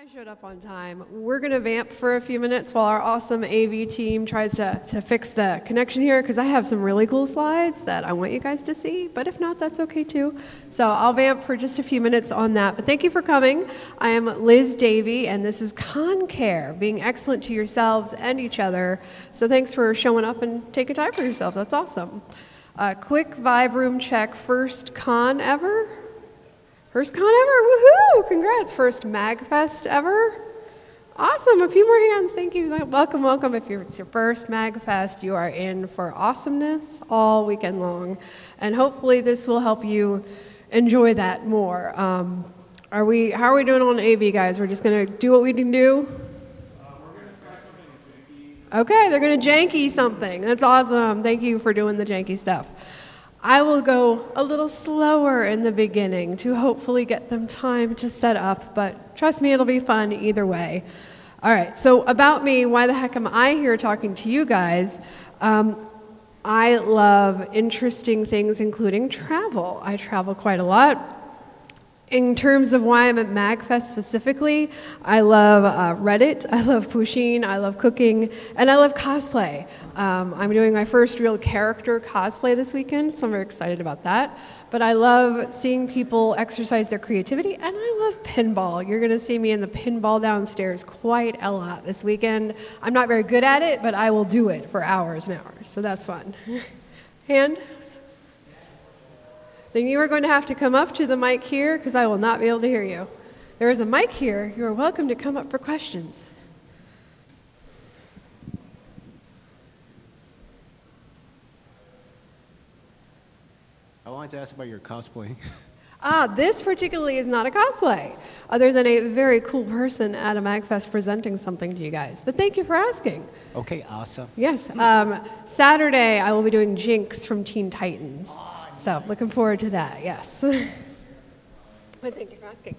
I showed up on time. We're going to vamp for a few minutes while our awesome AV team tries to fix the connection here, because I have some really cool slides that I want you guys to see, but if not, that's okay too. So I'll vamp for just a few minutes on that. But thank you for coming. I am Liz Davey, and this is Con Care, being excellent to yourselves and each other. So thanks for showing up and taking time for yourself. That's awesome. Quick vibe room check. First con ever? First con ever? Woohoo! Congrats. First MAGFest ever? Awesome. A few more hands. Thank you. Welcome, welcome. If it's your first MAGFest, you are in for awesomeness all weekend long. And hopefully this will help you enjoy that more. How are we doing on AV, guys? We're just going to do what we can do? We're going to try something janky. Okay, they're going to janky something. That's awesome. Thank you for doing the janky stuff. I will go a little slower in the beginning to hopefully get them time to set up, but trust me, it'll be fun either way. All right, so about me, why the heck am I here talking to you guys? I love interesting things, including travel. I travel quite a lot. In terms of why I'm at MAGFest specifically, I love Reddit, I love Pusheen, I love cooking, and I love cosplay. I'm doing my first real character cosplay this weekend, so I'm very excited about that. But I love seeing people exercise their creativity, and I love pinball. You're going to see me in the pinball downstairs quite a lot this weekend. I'm not very good at it, but I will do it for hours and hours, so that's fun. Hand? Then you are going to have to come up to the mic here, because I will not be able to hear you. There is a mic here. You are welcome to come up for questions. I wanted to ask about your cosplay. This particularly is not a cosplay, other than a very cool person at a MAGFest presenting something to you guys. But thank you for asking. Okay, awesome. Yes. Saturday, I will be doing Jinx from Teen Titans. So looking forward to that, yes. But thank you for asking.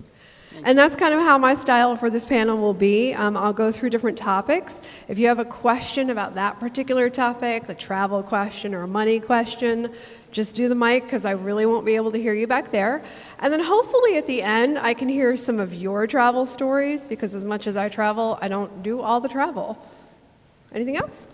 And that's kind of how my style for this panel will be. I'll go through different topics. If you have a question about that particular topic, a travel question or a money question, just do the mic, because I really won't be able to hear you back there. And then hopefully at the end, I can hear some of your travel stories, because as much as I travel, I don't do all the travel. Anything else?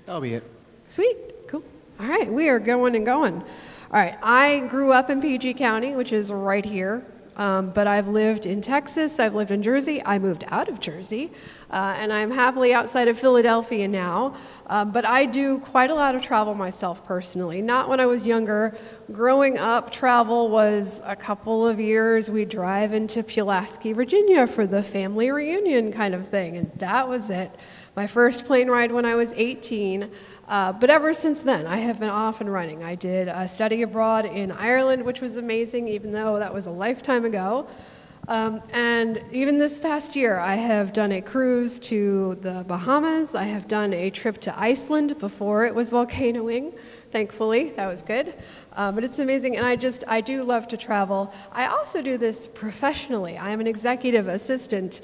That'll be it. Sweet. Cool. All right. We are going and going. All right, I grew up in PG County, which is right here, but I've lived in Texas, I've lived in Jersey, I moved out of Jersey, and I'm happily outside of Philadelphia now, but I do quite a lot of travel myself personally. Not when I was younger. Growing up, travel was a couple of years. We'd drive into Pulaski, Virginia for the family reunion kind of thing, and that was it. My first plane ride when I was 18, but ever since then, I have been off and running. I did a study abroad in Ireland, which was amazing, even though that was a lifetime ago. And even this past year, I have done a cruise to the Bahamas. I have done a trip to Iceland before it was volcanoing, thankfully. That was good. But it's amazing, and I do love to travel. I also do this professionally. I am an executive assistant.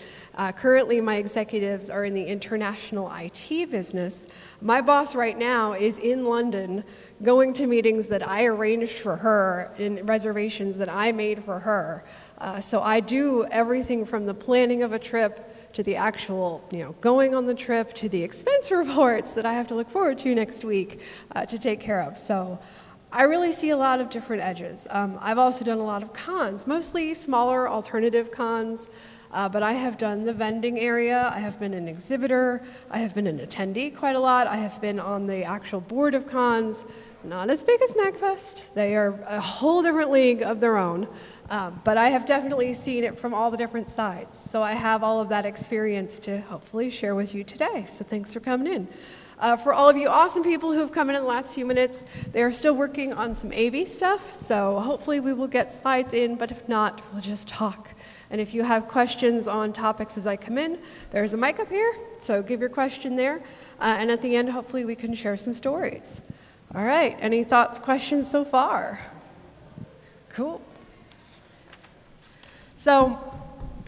Currently, my executives are in the international IT business. My boss right now is in London going to meetings that I arranged for her, in reservations that I made for her. So I do everything from the planning of a trip to the actual, going on the trip, to the expense reports that I have to look forward to next week to take care of. So I really see a lot of different edges. I've also done a lot of cons, mostly smaller alternative cons, but I have done the vending area. I have been an exhibitor. I have been an attendee quite a lot. I have been on the actual board of cons. Not as big as MAGFest. They are a whole different league of their own. But I have definitely seen it from all the different sides. So I have all of that experience to hopefully share with you today. So thanks for coming in. For all of you awesome people who have come in the last few minutes, they are still working on some AV stuff. So hopefully we will get slides in, but if not, we'll just talk. And if you have questions on topics as I come in, there's a mic up here. So give your question there. And at the end, hopefully we can share some stories. All right. Any thoughts, questions so far? Cool. So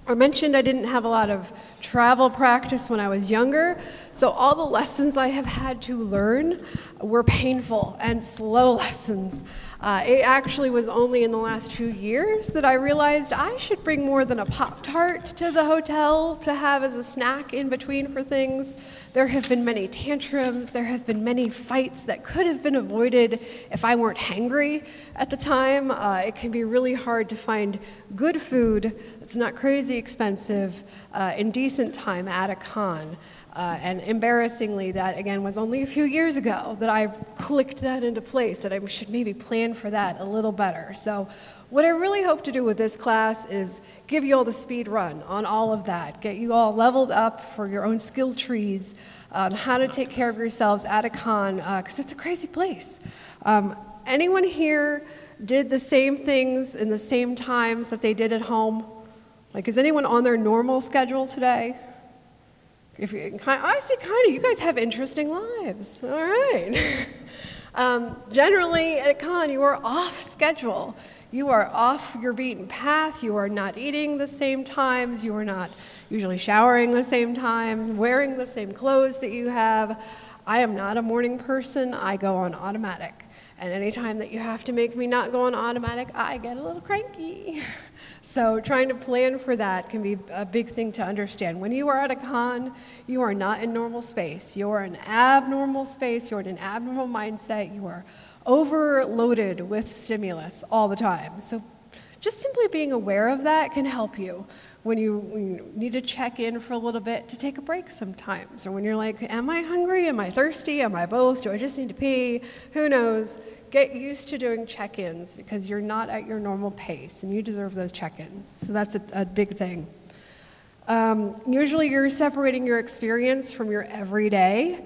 I mentioned I didn't have a lot of travel practice when I was younger, so all the lessons I have had to learn were painful and slow lessons. It actually was only in the last few years that I realized I should bring more than a Pop-Tart to the hotel to have as a snack in between for things. There have been many tantrums. There have been many fights that could have been avoided if I weren't hangry at the time. It can be really hard to find good food that's not crazy expensive in decent time at a con. And embarrassingly, that, again, was only a few years ago that I clicked that into place, that I should maybe plan for that a little better. So what I really hope to do with this class is give you all the speed run on all of that, get you all leveled up for your own skill trees on how to take care of yourselves at a con, because it's a crazy place. Anyone here did the same things in the same times that they did at home? Like, is anyone on their normal schedule today? I see kind of, you guys have interesting lives. All right. Generally, at a con, you are off schedule. You are off your beaten path. You are not eating the same times. You are not usually showering the same times, wearing the same clothes that you have. I am not a morning person. I go on automatic. And anytime that you have to make me not go on automatic, I get a little cranky. So trying to plan for that can be a big thing to understand. When you are at a con, you are not in normal space. You are in abnormal space. You are in an abnormal mindset. You are overloaded with stimulus all the time. So just simply being aware of that can help you when you need to check in for a little bit to take a break sometimes. Or when you're like, am I hungry? Am I thirsty? Am I both? Do I just need to pee? Who knows? Get used to doing check-ins because you're not at your normal pace and you deserve those check-ins. So that's a big thing. Usually you're separating your experience from your everyday.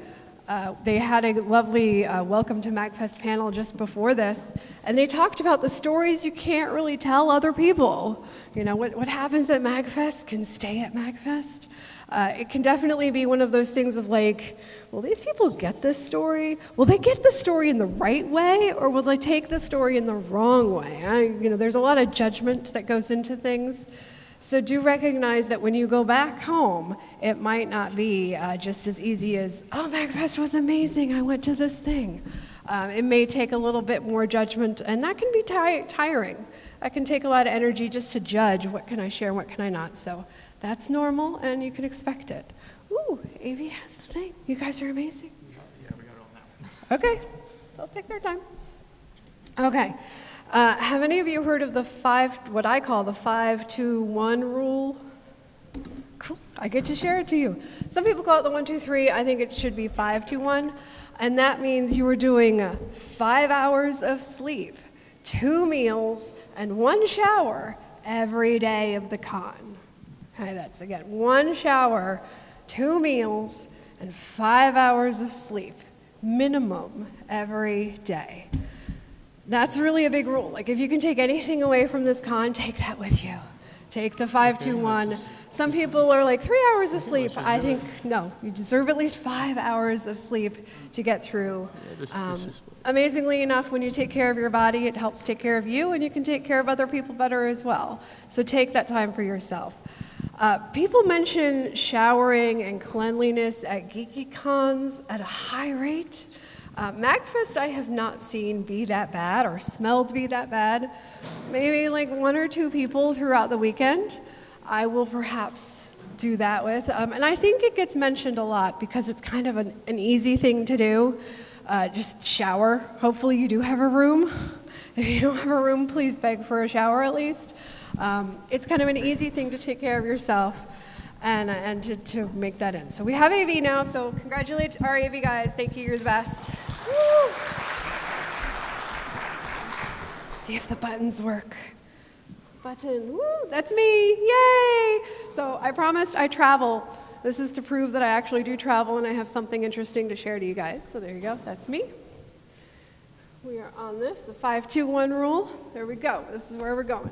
They had a lovely Welcome to MAGFest panel just before this, and they talked about the stories you can't really tell other people. You know, what happens at MAGFest can stay at MAGFest. It can definitely be one of those things of like, will these people get this story? Will they get the story in the right way, or will they take the story in the wrong way? There's a lot of judgment that goes into things. So do recognize that when you go back home, it might not be just as easy as, oh, MAGFest was amazing, I went to this thing. It may take a little bit more judgment, and that can be tiring. That can take a lot of energy just to judge what can I share and what can I not. So that's normal, and you can expect it. Ooh, Davey has the thing. You guys are amazing. Yeah, we got it on that one. Okay, they'll take their time. Okay. Have any of you heard of what I call the 5-2-1 rule? Cool. I get to share it to you. Some people call it the 1-2-3. I think it should be 5-2-1. And that means you are doing 5 hours of sleep, 2 meals, and 1 shower every day of the con. Okay, that's again 1 shower, 2 meals, and 5 hours of sleep, minimum every day. That's really a big rule. Like, if you can take anything away from this con, take that with you. Take the 5-2-1. Some people are like 3 hours of sleep. I think, no, you deserve at least 5 hours of sleep to get through. Amazingly enough, when you take care of your body, it helps take care of you, and you can take care of other people better as well. So take that time for yourself. People mention showering and cleanliness at geeky cons at a high rate. MAGFest I have not seen be that bad or smelled be that bad. Maybe like 1 or 2 people throughout the weekend I will perhaps do that with. And I think it gets mentioned a lot because it's kind of an easy thing to do. Just shower. Hopefully you do have a room. If you don't have a room, please beg for a shower at least. It's kind of an easy thing to take care of yourself. And to make that in. So we have AV now, so congratulate our AV guys. Thank you, you're the best. Woo! See if the buttons work. Button, woo, that's me, yay! So I promised I travel. This is to prove that I actually do travel and I have something interesting to share to you guys. So there you go, that's me. We are on this, the 5-2-1 rule. There we go, this is where we're going.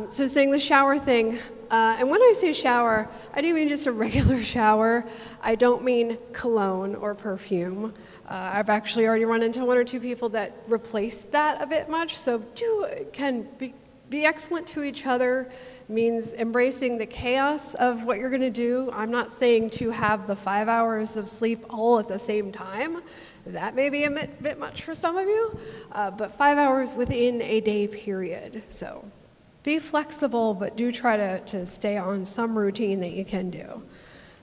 So saying the shower thing, and when I say shower, I do mean just a regular shower. I don't mean cologne or perfume. I've actually already run into 1 or 2 people that replace that a bit much, so be excellent to each other means embracing the chaos of what you're going to do. I'm not saying to have the 5 hours of sleep all at the same time. That may be a bit much for some of you, but 5 hours within a day period. So be flexible, but do try to stay on some routine that you can do.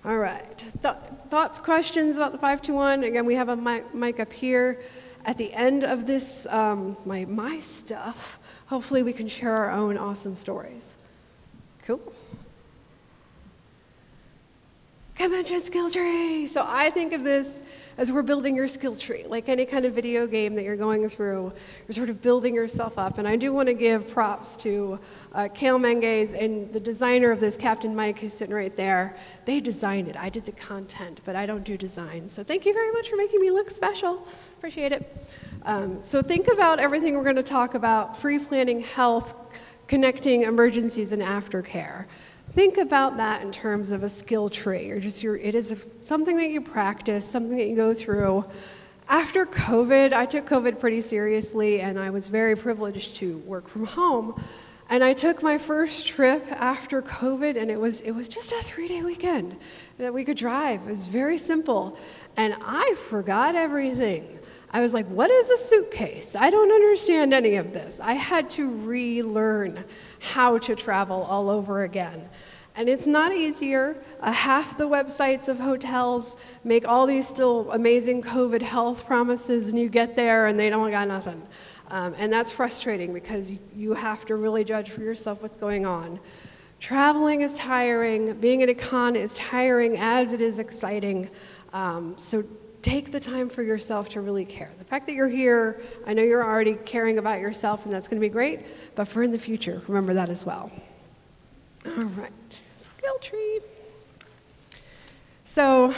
All right. Thoughts, questions about the 521? Again, we have a mic up here. At the end of this, my stuff, hopefully we can share our own awesome stories. Cool. Convention skill tree. So I think of this as we're building your skill tree. Like any kind of video game that you're going through, you're sort of building yourself up. And I do want to give props to Kale Menges and the designer of this, Captain Mike, who's sitting right there. They designed it. I did the content, but I don't do design. So thank you very much for making me look special. Appreciate it. So think about everything we're going to talk about: pre-planning, health, connecting emergencies, and aftercare. Think about that in terms of a skill tree, or it is something that you practice, something that you go through. After COVID, I took COVID pretty seriously, and I was very privileged to work from home. And I took my first trip after COVID, and it was just a 3-day weekend that we could drive. It was very simple, and I forgot everything. I was like, what is a suitcase? I don't understand any of this. I had to relearn how to travel all over again. And it's not easier. Half the websites of hotels make all these still amazing COVID health promises, and you get there and they don't got nothing. And that's frustrating because you have to really judge for yourself what's going on. Traveling is tiring. Being at a con is tiring as it is exciting. So take the time for yourself to really care. The fact that you're here, I know you're already caring about yourself, and that's going to be great, but for in the future, remember that as well. All right, skill tree. So,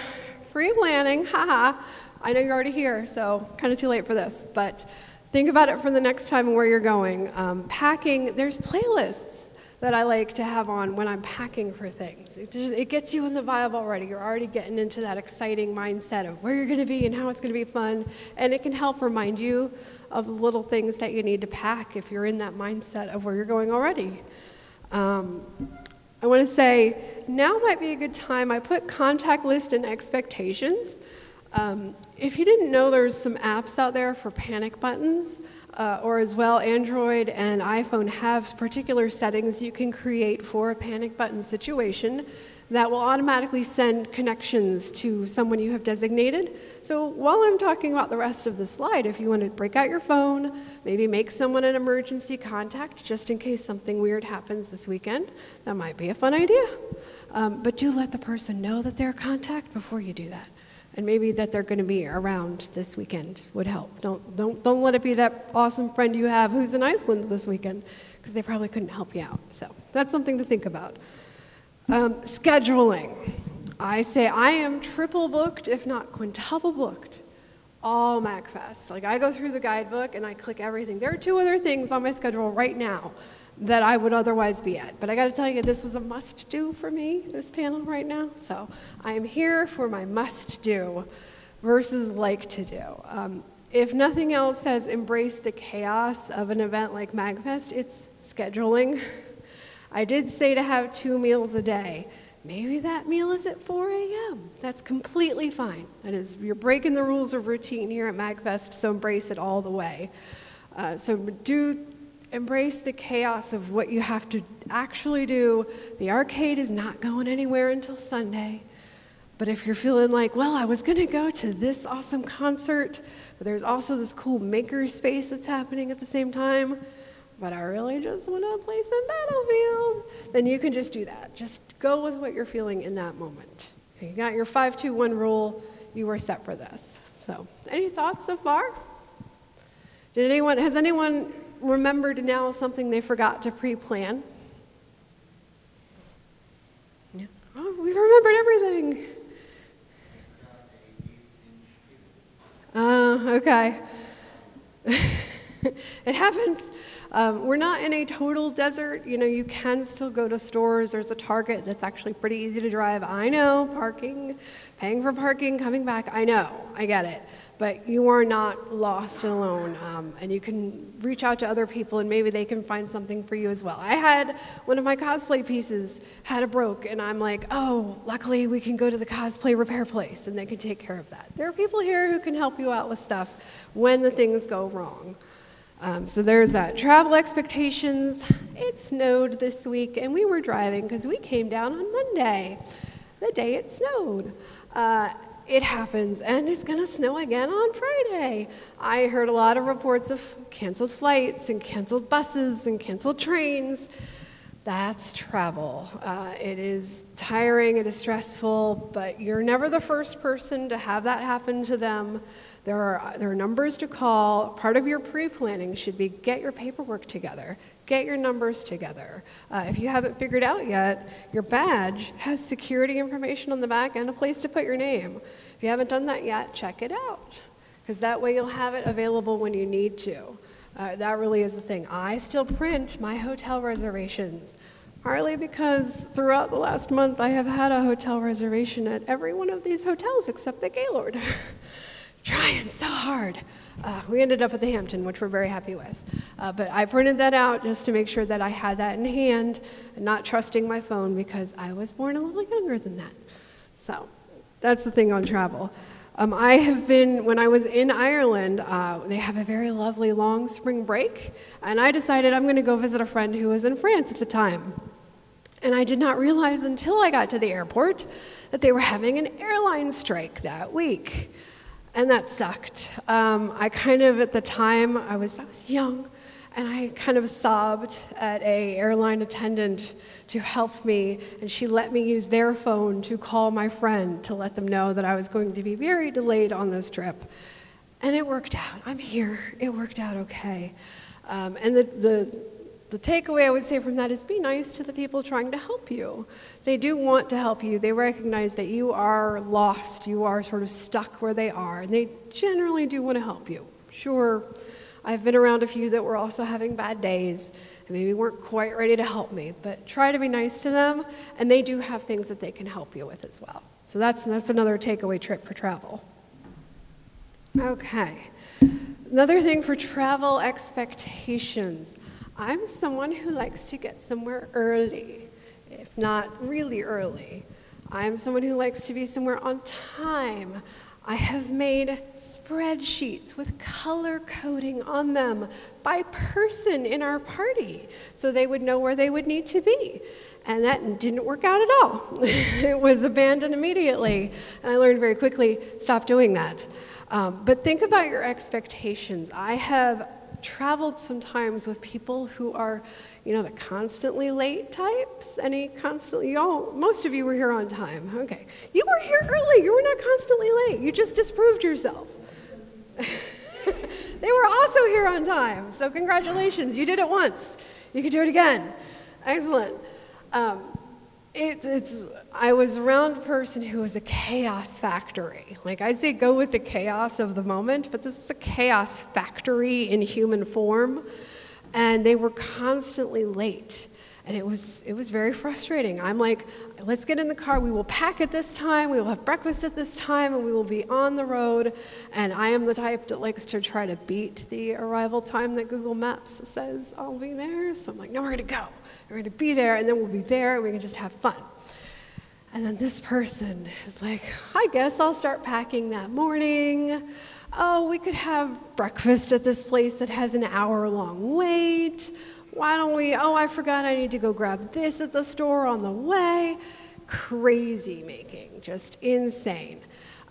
pre-planning, haha. I know you're already here, so kind of too late for this, but think about it for the next time and where you're going. Packing, there's playlists that I like to have on when I'm packing for things. It gets you in the vibe already. You're already getting into that exciting mindset of where you're going to be and how it's going to be fun, and it can help remind you of the little things that you need to pack if you're in that mindset of where you're going already. I want to say now might be a good time. I put contact list and expectations. If you didn't know, there's some apps out there for panic buttons, or as well, Android and iPhone have particular settings you can create for a panic button situation that will automatically send connections to someone you have designated. So while I'm talking about the rest of the slide, if you want to break out your phone, maybe make someone an emergency contact just in case something weird happens this weekend, that might be a fun idea. But do let the person know that they're a contact before you do that. And maybe that they're going to be around this weekend would help. Don't let it be that awesome friend you have who's in Iceland this weekend, because they probably couldn't help you out. So that's something to think about. Scheduling. I say I am triple booked, if not quintuple booked, all MAGFest. Like, I go through the guidebook and I click everything. There are 2 other things on my schedule right now that I would otherwise be at. But I got to tell you, this was a must-do for me, this panel right now. So I am here for my must-do versus like-to-do. If nothing else has embraced the chaos of an event like MAGFest, it's scheduling. I did say to have 2 meals a day. Maybe that meal is at 4 a.m. That's completely fine. That is, you're breaking the rules of routine here at MAGFest, so embrace it all the way. So do embrace the chaos of what you have to actually do. The arcade is not going anywhere until Sunday. But if you're feeling like, well, I was going to go to this awesome concert, but there's also this cool maker space that's happening at the same time, but I really just want to play some Battlefield, then you can just do that. Just go with what you're feeling in that moment. You got your 5-2-1 rule. You are set for this. So, any thoughts so far? Has anyone remembered now something they forgot to pre-plan? Yeah. Oh, we remembered everything. Okay. It happens. We're not in a total desert. You know, you can still go to stores. There's a Target that's actually pretty easy to drive. I know, paying for parking, coming back. I know, I get it. But you are not lost and alone, and you can reach out to other people, and maybe they can find something for you as well. I had one of my cosplay pieces had a broke, and I'm like, oh, luckily we can go to the cosplay repair place, and they can take care of that. There are people here who can help you out with stuff when the things go wrong. So there's that. Travel expectations. It snowed this week, and we were driving because we came down on Monday, the day it snowed. It happens, and it's going to snow again on Friday. I heard a lot of reports of canceled flights and canceled buses and canceled trains. That's travel. It is tiring, it is stressful, but you're never the first person to have that happen to them. There are numbers to call. Part of your pre-planning should be get your paperwork together, get your numbers together. If you haven't figured out yet, your badge has security information on the back and a place to put your name. If you haven't done that yet, check it out, because that way you'll have it available when you need to. That really is the thing. I still print my hotel reservations, partly because throughout the last month I have had a hotel reservation at every one of these hotels except the Gaylord. Trying so hard. We ended up at the Hampton, which we're very happy with. But I printed that out just to make sure that I had that in hand, and not trusting my phone because I was born a little younger than that. So that's the thing on travel. I have been, when I was in Ireland, they have a very lovely long spring break, and I decided I'm going to go visit a friend who was in France at the time. And I did not realize until I got to the airport that they were having an airline strike that week. And that sucked. I kind of, at the time, I was young, and I kind of sobbed at a airline attendant to help me, and she let me use their phone to call my friend to let them know that I was going to be very delayed on this trip. And it worked out. I'm here. It worked out okay. And the takeaway I would say from that is be nice to the people trying to help you. They do want to help you. They recognize that you are lost. You are sort of stuck where they are. And they generally do want to help you. Sure, I've been around a few that were also having bad days and maybe weren't quite ready to help me. But try to be nice to them. And they do have things that they can help you with as well. So that's another takeaway trip for travel. Okay. Another thing for travel expectations. I'm someone who likes to get somewhere early, if not really early. I'm someone who likes to be somewhere on time. I have made spreadsheets with color coding on them by person in our party, so they would know where they would need to be. And that didn't work out at all. It was abandoned immediately. And I learned very quickly, stop doing that. But think about your expectations. I have traveled sometimes with people who are, the constantly late types. Most of you were here on time. Okay. You were here early. You were not constantly late. You just disproved yourself. They were also here on time. So congratulations. You did it once. You could do it again. Excellent. I was around a person who was a chaos factory. Like, I'd say go with the chaos of the moment, but this is a chaos factory in human form. And they were constantly late. And it was very frustrating. I'm like, let's get in the car. We will pack at this time. We will have breakfast at this time, and we will be on the road. And I am the type that likes to try to beat the arrival time that Google Maps says I'll be there. So I'm like, no, we're going to go. We're going to be there, and then we'll be there, and we can just have fun. And then this person is like, I guess I'll start packing that morning. Oh, we could have breakfast at this place that has an hour-long wait. Why don't we, I forgot I need to go grab this at the store on the way. Crazy making, just insane.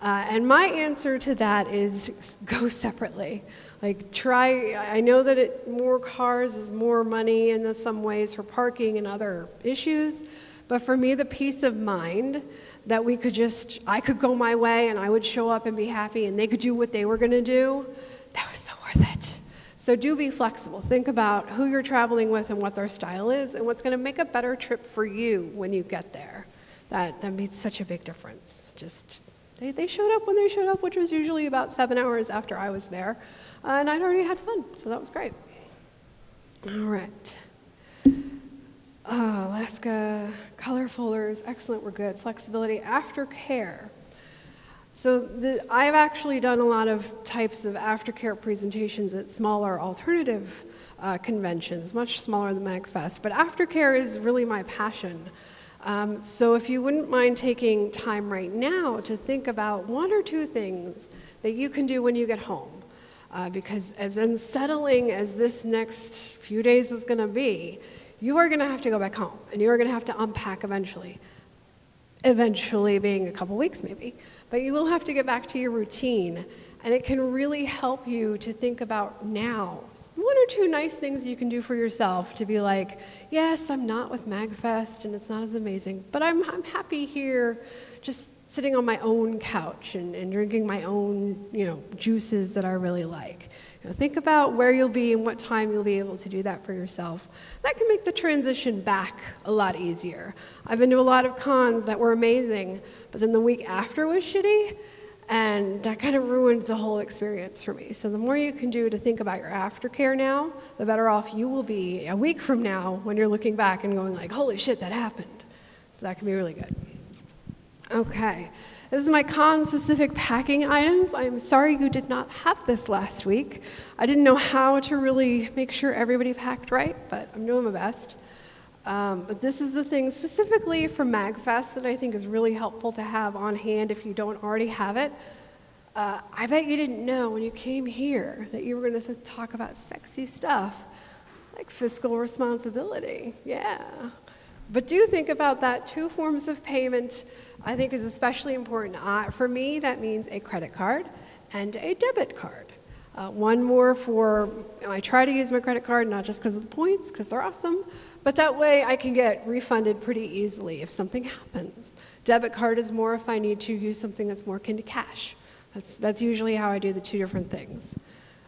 And my answer to that is go separately. I know that more cars is more money in some ways for parking and other issues, but for me, the peace of mind that I could go my way and I would show up and be happy and they could do what they were going to do, that was so worth it. So do be flexible. Think about who you're traveling with and what their style is and what's going to make a better trip for you when you get there. That makes such a big difference. Just They showed up when they showed up, which was usually about 7 hours after I was there. And I'd already had fun, so that was great. All right. Alaska, color folders, excellent, we're good. Flexibility, aftercare. So I've actually done a lot of types of aftercare presentations at smaller alternative conventions, much smaller than MAGFest. But aftercare is really my passion. So if you wouldn't mind taking time right now to think about 1 or 2 things that you can do when you get home. Because as unsettling as this next few days is going to be, you are going to have to go back home, and you are going to have to unpack eventually. Eventually being a couple weeks maybe. But you will have to get back to your routine, and it can really help you to think about now 1 or 2 nice things you can do for yourself to be like, yes, I'm not with MAGFest, and it's not as amazing, but I'm happy here just sitting on my own couch and drinking my own, juices that I really like. Think about where you'll be and what time you'll be able to do that for yourself. That can make the transition back a lot easier. I've been to a lot of cons that were amazing, but then the week after was shitty, and that kind of ruined the whole experience for me. So the more you can do to think about your aftercare now, the better off you will be a week from now when you're looking back and going like, holy shit, that happened. So that can be really good. Okay. This is my con-specific packing items. I'm sorry you did not have this last week. I didn't know how to really make sure everybody packed right, but I'm doing my best. But this is the thing specifically for MAGFest that I think is really helpful to have on hand if you don't already have it. I bet you didn't know when you came here that you were going to talk about sexy stuff like fiscal responsibility. Yeah. But do think about that. 2 forms of payment I think is especially important. For me, that means a credit card and a debit card. One more for, I try to use my credit card, not just because of the points, because they're awesome, but that way I can get refunded pretty easily if something happens. Debit card is more if I need to use something that's more akin to cash. That's usually how I do the 2 different things.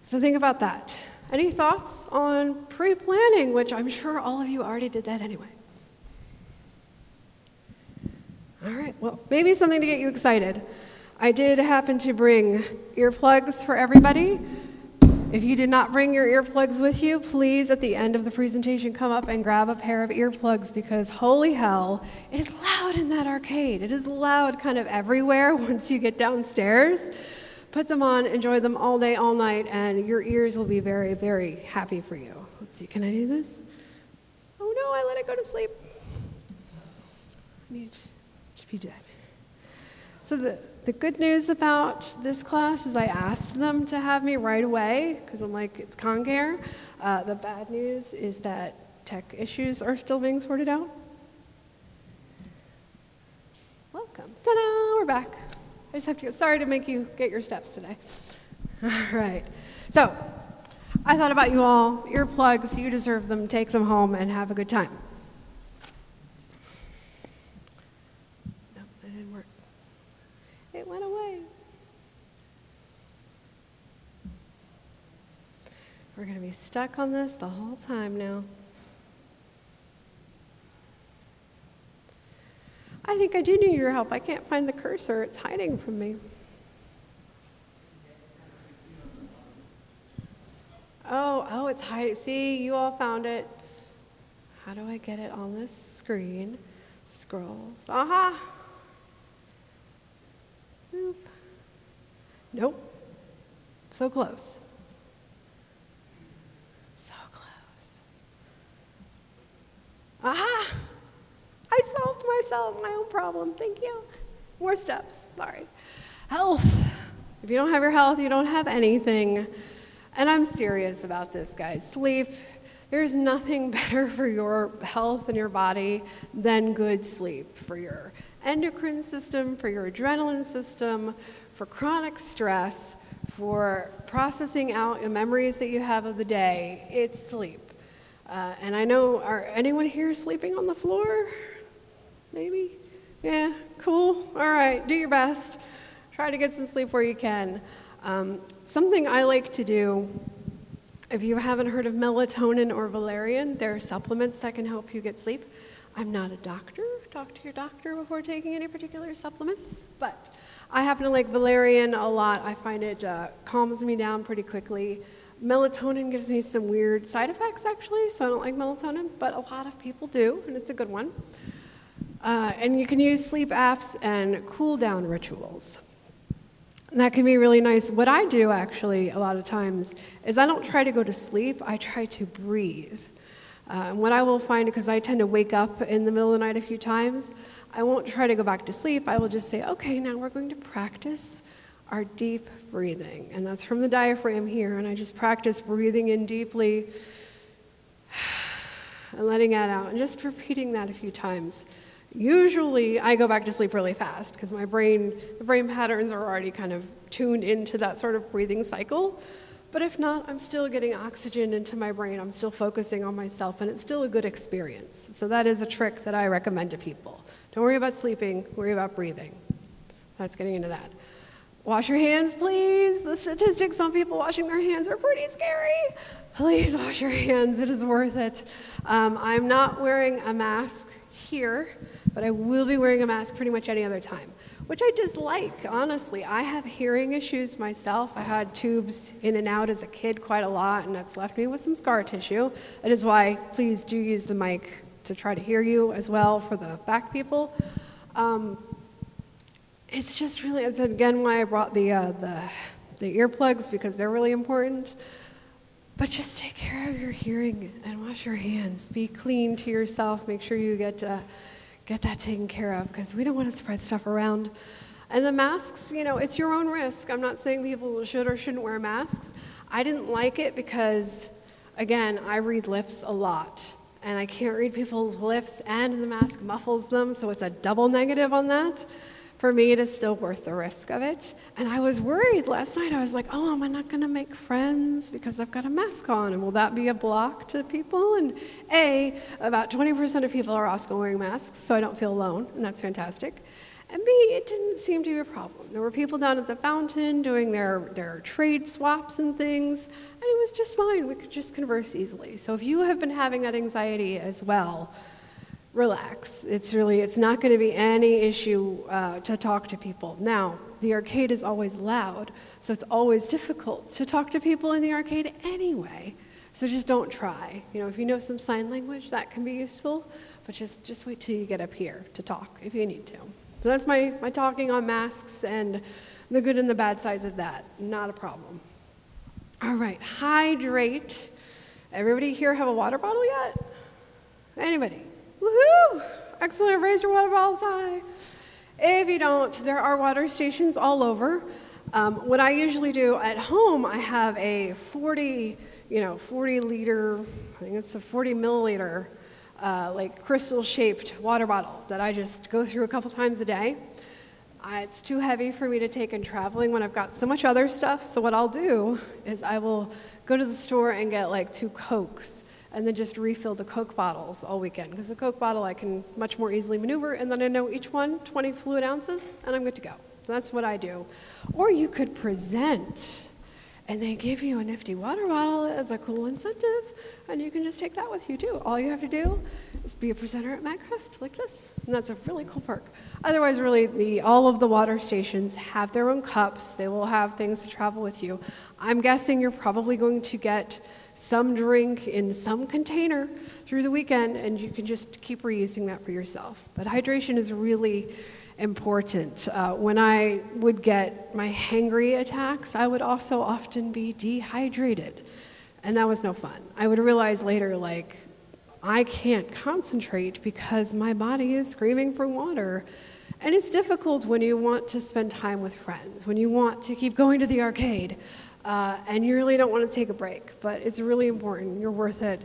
So think about that. Any thoughts on pre-planning, which I'm sure all of you already did that anyway? All right, well, maybe something to get you excited. I did happen to bring earplugs for everybody. If you did not bring your earplugs with you, please, at the end of the presentation, come up and grab a pair of earplugs because, holy hell, it is loud in that arcade. It is loud kind of everywhere once you get downstairs. Put them on, enjoy them all day, all night, and your ears will be very, very happy for you. Let's see, can I do this? Oh no, I let it go to sleep. I should be dead. So the good news about this class is I asked them to have me right away because I'm like, it's con care. The bad news is that tech issues are still being sorted out. Welcome. Ta-da, we're back. I just have to get sorry to make you get your steps today. All right. So I thought about you all. Earplugs, you deserve them. Take them home and have a good time. It went away. We're going to be stuck on this the whole time now. I think I do need your help. I can't find the cursor. It's hiding from me. Oh, it's hiding. See, you all found it. How do I get it on this screen? Scrolls. Aha! Boop. Nope. So close. So close. Aha! I solved my own problem. Thank you. More steps. Sorry. Health. If you don't have your health, you don't have anything. And I'm serious about this, guys. Sleep. There's nothing better for your health and your body than good sleep. For your endocrine system, for your adrenaline system, for chronic stress, for processing out the memories that you have of the day, it's sleep. And I know, anyone here sleeping on the floor? Maybe? Yeah, cool. All right, do your best. Try to get some sleep where you can. Something I like to do, if you haven't heard of melatonin or valerian, there are supplements that can help you get sleep. I'm not a doctor. Talk to your doctor before taking any particular supplements. But I happen to like valerian a lot. I find it calms me down pretty quickly. Melatonin gives me some weird side effects, actually, so I don't like melatonin, but a lot of people do, and it's a good one. And you can use sleep apps and cool-down rituals. And that can be really nice. What I do, actually, a lot of times, is I don't try to go to sleep. I try to breathe. And what I will find, because I tend to wake up in the middle of the night a few times, I won't try to go back to sleep. I will just say, okay, now we're going to practice our deep breathing. And that's from the diaphragm here. And I just practice breathing in deeply and letting that out. And just repeating that a few times. Usually I go back to sleep really fast because the brain patterns are already kind of tuned into that sort of breathing cycle. But if not, I'm still getting oxygen into my brain. I'm still focusing on myself, and it's still a good experience. So that is a trick that I recommend to people. Don't worry about sleeping, worry about breathing. That's getting into that. Wash your hands, please. The statistics on people washing their hands are pretty scary. Please wash your hands. It is worth it. I'm not wearing a mask here, but I will be wearing a mask pretty much any other time, which I dislike, honestly. I have hearing issues myself. I had tubes in and out as a kid quite a lot, and that's left me with some scar tissue. That is why please do use the mic to try to hear you as well for the back people. It's just really, it's again why I brought the earplugs, because they're really important. But just take care of your hearing and wash your hands. Be clean to yourself. Make sure you get that taken care of, because we don't want to spread stuff around. And the masks, it's your own risk. I'm not saying people should or shouldn't wear masks. I didn't like it because, again, I read lips a lot. And I can't read people's lips, and the mask muffles them, so it's a double negative on that. For me, it is still worth the risk of it. And I was worried last night. I was like, oh, am I not going to make friends because I've got a mask on? And will that be a block to people? And A, about 20% of people are also wearing masks, so I don't feel alone, and that's fantastic. And B, it didn't seem to be a problem. There were people down at the fountain doing their trade swaps and things, and it was just fine. We could just converse easily. So if you have been having that anxiety as well, relax. It's not going to be any issue to talk to people. Now, the arcade is always loud, so it's always difficult to talk to people in the arcade anyway. So just don't try. If you know some sign language, that can be useful, but just wait till you get up here to talk if you need to. So that's my talking on masks and the good and the bad sides of that. Not a problem. All right, hydrate. Everybody here have a water bottle yet? Anybody? Woohoo! Excellent, raise your water bottles high. If you don't, there are water stations all over. What I usually do at home, I have a 40 liter, I think it's a 40 milliliter, crystal-shaped water bottle that I just go through a couple times a day. It's too heavy for me to take in traveling when I've got so much other stuff. So what I'll do is I will go to the store and get 2 Cokes, and then just refill the Coke bottles all weekend. Because the Coke bottle I can much more easily maneuver, and then I know each one, 20 fluid ounces, and I'm good to go. So that's what I do. Or you could present, and they give you a nifty water bottle as a cool incentive, and you can just take that with you too. All you have to do is be a presenter at MAGFest like this, and that's a really cool perk. Otherwise, really, all of the water stations have their own cups. They will have things to travel with you. I'm guessing you're probably going to get some drink in some container through the weekend, and you can just keep reusing that for yourself. But hydration is really important. When I would get my hangry attacks, I would also often be dehydrated, and that was no fun. I would realize later, I can't concentrate because my body is screaming for water. And it's difficult when you want to spend time with friends, when you want to keep going to the arcade, and you really don't want to take a break, but it's really important. You're worth it.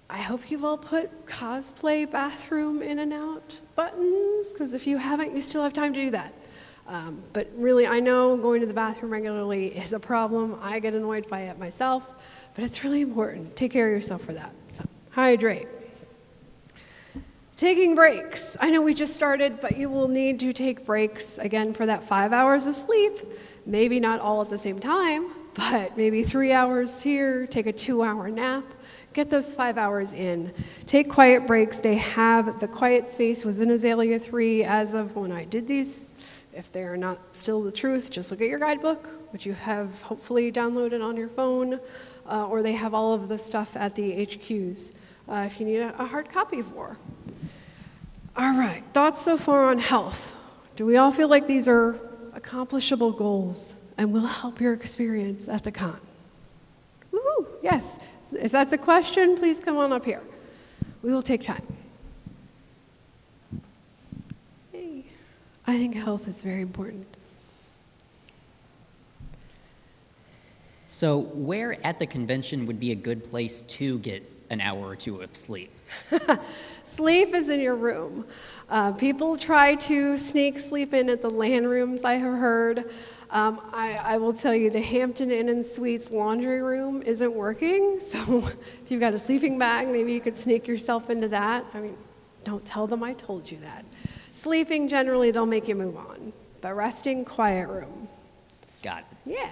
I hope you've all put cosplay bathroom in and out buttons, because if you haven't, you still have time to do that. But really, I know going to the bathroom regularly is a problem. I get annoyed by it myself, but it's really important. Take care of yourself for that. So, hydrate. Taking breaks. I know we just started, but you will need to take breaks, again, for that 5 hours of sleep. Maybe not all at the same time, but maybe 3 hours here, take a 2-hour nap. Get those 5 hours in. Take quiet breaks. They have, the quiet space was in Azalea 3 as of when I did these. If they are not still the truth, just look at your guidebook, which you have hopefully downloaded on your phone, or they have all of the stuff at the HQs if you need a hard copy for. All right, thoughts so far on health. Do we all feel like these are accomplishable goals and will help your experience at the con? Woo-hoo, yes. If that's a question, please come on up here. We will take time. Hey. I think health is very important. So where at the convention would be a good place to get an hour or two of sleep? Sleep is in your room. People try to sneak sleep in at the LAN rooms, I have heard. I will tell you, the Hampton Inn and Suites laundry room isn't working, so if you've got a sleeping bag, maybe you could sneak yourself into that. I mean, don't tell them I told you that. Sleeping, generally, they'll make you move on. But resting, quiet room. Got it. Yeah.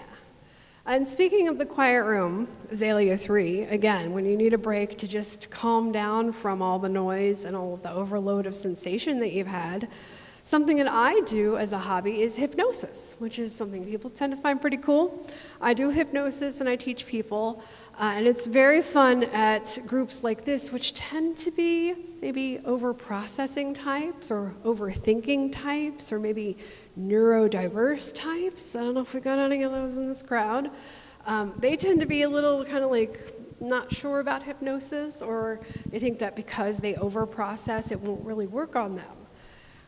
And speaking of the quiet room, Azalea 3, again, when you need a break to just calm down from all the noise and all of the overload of sensation that you've had, something that I do as a hobby is hypnosis, which is something people tend to find pretty cool. I do hypnosis and I teach people, and it's very fun at groups like this, which tend to be maybe over-processing types or overthinking types or maybe neurodiverse types. I don't know if we got any of those in this crowd. They tend to be a little kind of like not sure about hypnosis, or they think that because they over-process, it won't really work on them.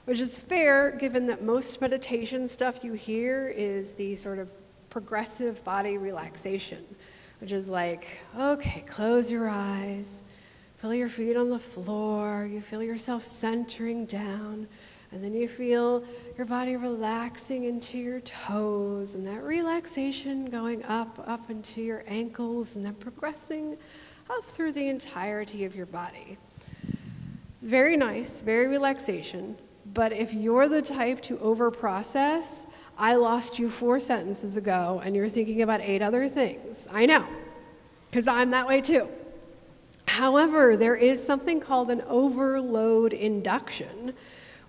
Which is fair, given that most meditation stuff you hear is the sort of progressive body relaxation, which is like, okay, close your eyes, feel your feet on the floor, you feel yourself centering down, and then you feel your body relaxing into your toes, and that relaxation going up into your ankles, and then progressing up through the entirety of your body. It's very nice, very relaxation. But if you're the type to overprocess, I lost you 4 sentences ago, and you're thinking about 8 other things. I know, because I'm that way too. However, there is something called an overload induction,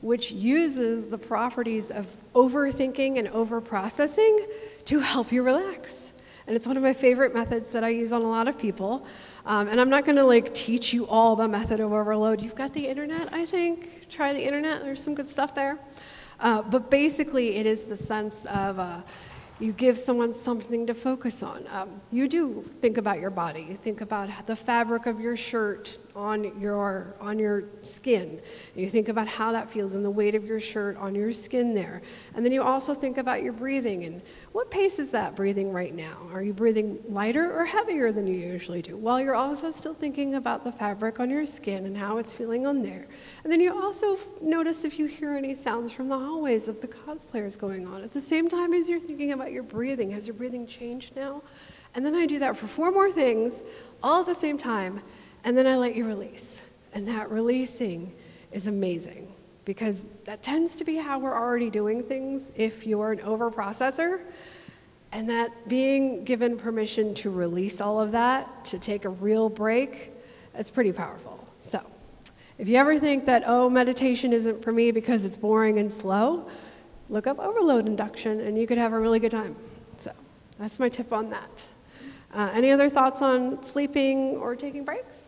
which uses the properties of overthinking and overprocessing to help you relax. And it's one of my favorite methods that I use on a lot of people. And I'm not going to teach you all the method of overload. You've got the internet, I think. Try the internet. There's some good stuff there. But basically, it is the sense of you give someone something to focus on. You do think about your body. You think about the fabric of your shirt on your skin. You think about how that feels and the weight of your shirt on your skin there. And then you also think about your breathing and what pace is that breathing right now? Are you breathing lighter or heavier than you usually do? While you're also still thinking about the fabric on your skin and how it's feeling on there. And then you also notice if you hear any sounds from the hallways of the cosplayers going on. At the same time as you're thinking about your breathing, has your breathing changed now? And then I do that for 4 more things all at the same time, and then I let you release. And that releasing is amazing because that tends to be how we're already doing things if you're an overprocessor. And that being given permission to release all of that, to take a real break, that's pretty powerful. So if you ever think that, meditation isn't for me because it's boring and slow, look up overload induction and you could have a really good time. So that's my tip on that. Any other thoughts on sleeping or taking breaks?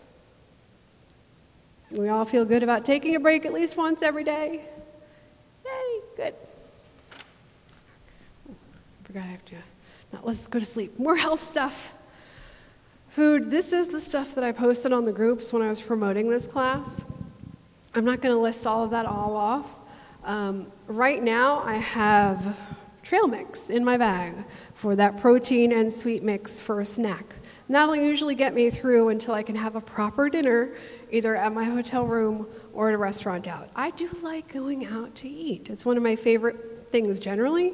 We all feel good about taking a break at least once every day? Yay, good. Forgot I have to. Now let's go to sleep. More health stuff. Food. This is the stuff that I posted on the groups when I was promoting this class. I'm not going to list all of that all off. Right now I have trail mix in my bag for that protein and sweet mix for a snack. And that'll usually get me through until I can have a proper dinner, either at my hotel room or at a restaurant out. I do like going out to eat. It's one of my favorite things generally.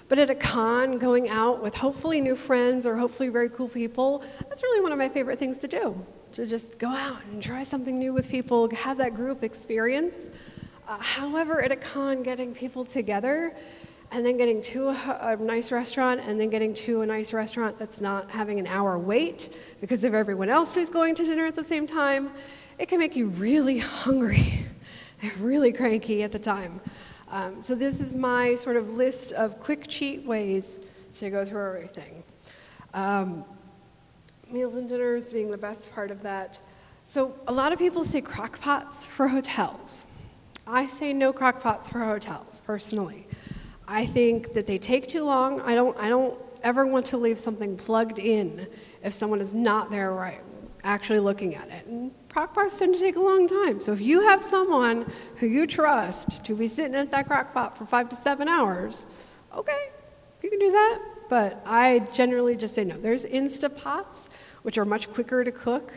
But at a con, going out with hopefully new friends or hopefully very cool people, that's really one of my favorite things to do. To just go out and try something new with people, have that group experience. However, at a con, getting people together and then getting to a nice restaurant and then getting to a nice restaurant that's not having an hour wait because of everyone else who's going to dinner at the same time, it can make you really hungry and really cranky at the time. So this is my sort of list of quick cheat ways to go through everything. Meals and dinners being the best part of that. So a lot of people say crock pots for hotels. I say no crock pots for hotels, personally. I think that they take too long. I don't ever want to leave something plugged in if someone is not there right, actually looking at it. And crock pots tend to take a long time. So if you have someone who you trust to be sitting at that crock pot for 5 to 7 hours, okay, you can do that. But I generally just say no. There's Instapots, which are much quicker to cook.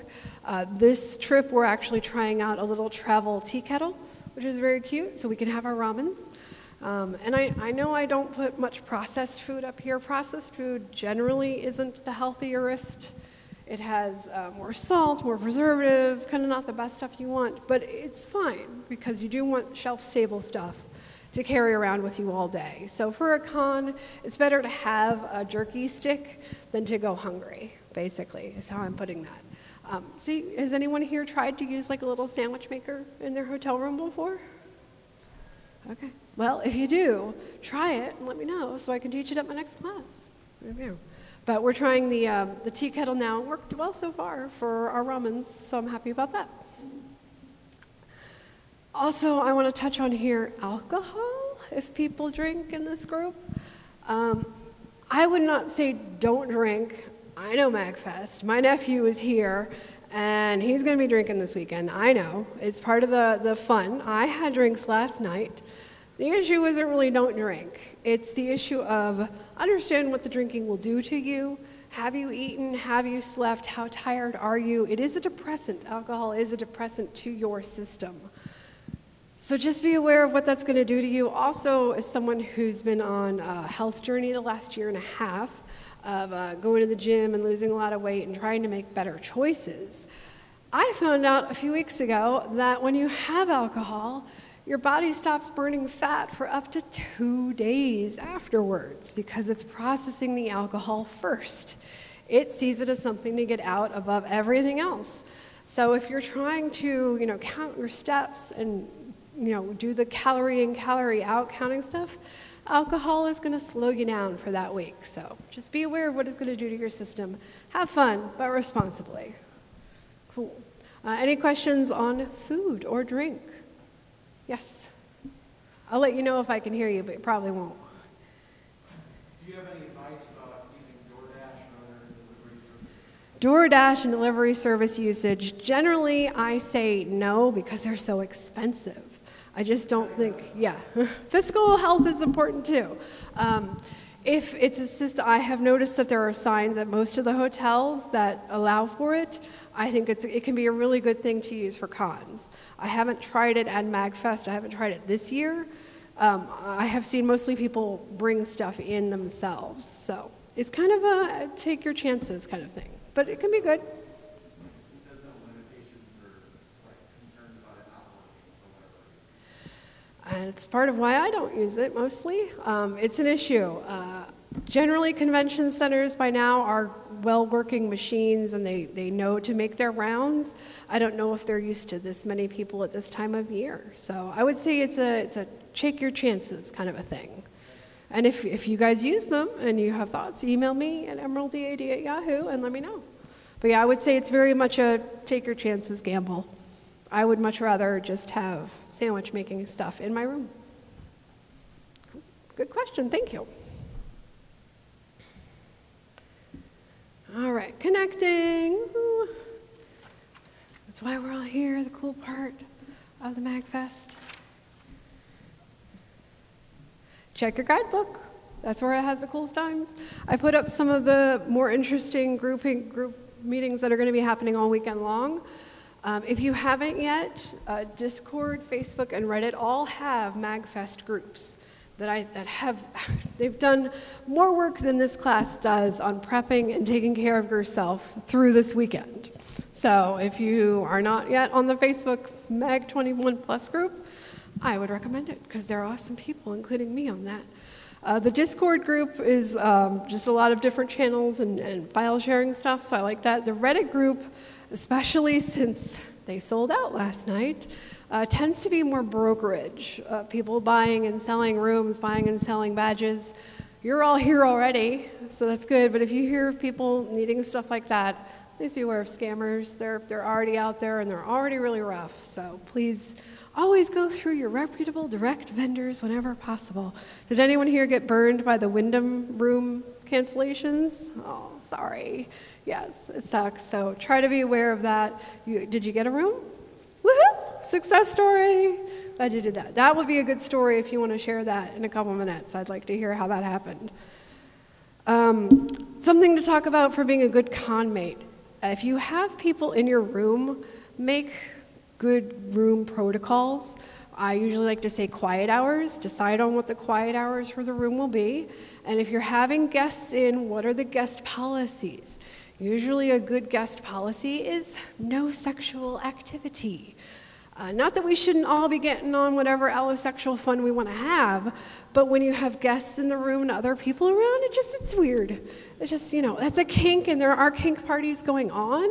This trip, we're actually trying out a little travel tea kettle, which is very cute, so we can have our ramens. And I know I don't put much processed food up here. Processed food generally isn't the healthierest. It has more salt, more preservatives, kind of not the best stuff you want, but it's fine because you do want shelf-stable stuff to carry around with you all day. So for a con, it's better to have a jerky stick than to go hungry, basically, is how I'm putting that. So has anyone here tried to use like a little sandwich maker in their hotel room before? Okay. Well, if you do, try it and let me know so I can teach it at my next class. There. But we're trying the tea kettle now. It worked well so far for our ramens, so I'm happy about that. Also, I want to touch on here alcohol, if people drink in this group. I would not say don't drink. I know MAGFest. My nephew is here, and he's going to be drinking this weekend. I know. It's part of the fun. I had drinks last night. The issue isn't really don't drink. It's the issue of understand what the drinking will do to you. Have you eaten? Have you slept? How tired are you? It is a depressant. Alcohol is a depressant to your system. So just be aware of what that's going to do to you. Also, as someone who's been on a health journey the last year and a half of going to the gym and losing a lot of weight and trying to make better choices, I found out a few weeks ago that when you have alcohol, your body stops burning fat for up to 2 days afterwards because it's processing the alcohol first. It sees it as something to get out above everything else. So if you're trying to, count your steps and do the calorie in, calorie out counting stuff, alcohol is going to slow you down for that week. So just be aware of what it's going to do to your system. Have fun, but responsibly. Cool. Any questions on food or drink? Yes. I'll let you know if I can hear you, but it probably won't. Do you have any advice about using DoorDash or other delivery services? DoorDash and delivery service usage, generally I say no because they're so expensive. I just don't think, Physical health is important too. If it's a system, I have noticed that there are signs at most of the hotels that allow for it. I think it can be a really good thing to use for cons. I haven't tried it at MAGFest. I haven't tried it this year. I have seen mostly people bring stuff in themselves. So it's kind of a take your chances kind of thing. But it can be good. It's part of why I don't use it, mostly. It's an issue. Generally, convention centers by now are well-working machines, and they know to make their rounds. I don't know if they're used to this many people at this time of year. So I would say it's a take your chances kind of a thing. And if you guys use them and you have thoughts, email me at emeralddad@yahoo and let me know. But yeah, I would say it's very much a take your chances gamble. I would much rather just have sandwich making stuff in my room. Good question, thank you. All right, connecting. Woo. That's why we're all here, the cool part of the MAGFest. Check your guidebook. That's where it has the coolest times. I put up some of the more interesting group meetings that are going to be happening all weekend long. If you haven't yet, Discord, Facebook, and Reddit all have MAGFest groups they've done more work than this class does on prepping and taking care of yourself through this weekend. So if you are not yet on the Facebook MAG 21 Plus group, I would recommend it because they're awesome people, including me on that. The Discord group is just a lot of different channels and file sharing stuff, so I like that. The Reddit group, especially since they sold out last night, tends to be more brokerage. People buying and selling rooms, buying and selling badges. You're all here already, so that's good. But if you hear of people needing stuff like that, please beware of scammers. They're already out there and they're already really rough. So please always go through your reputable direct vendors whenever possible. Did anyone here get burned by the Wyndham room cancellations? Oh, sorry. Yes, it sucks. So try to be aware of that. Did you get a room? Woohoo! Success story. Glad you did that. That would be a good story if you want to share that in a couple minutes. I'd like to hear how that happened. Something to talk about for being a good con mate. If you have people in your room, make good room protocols. I usually like to say quiet hours. Decide on what the quiet hours for the room will be. And if you're having guests in, what are the guest policies? Usually a good guest policy is no sexual activity. Not that we shouldn't all be getting on whatever allosexual fun we want to have, but when you have guests in the room and other people around, it's weird. It's just, that's a kink, and there are kink parties going on.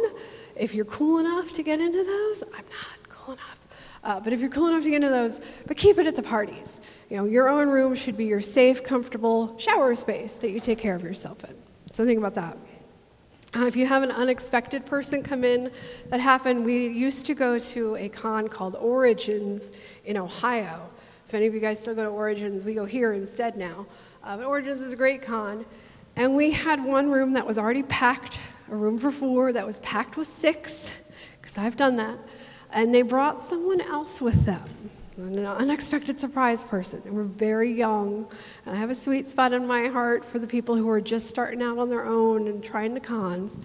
If you're cool enough to get into those, I'm not cool enough. But if you're cool enough to get into those, but keep it at the parties. Your own room should be your safe, comfortable shower space that you take care of yourself in. So think about that. If you have an unexpected person come in, that happened. We used to go to a con called Origins in Ohio. If any of you guys still go to Origins, we go here instead now. But Origins is a great con. And we had one room that was already packed, a room for 4 that was packed with 6, because I've done that. And they brought someone else with them, an unexpected surprise person. They were very young, and I have a sweet spot in my heart for the people who are just starting out on their own and trying the cons.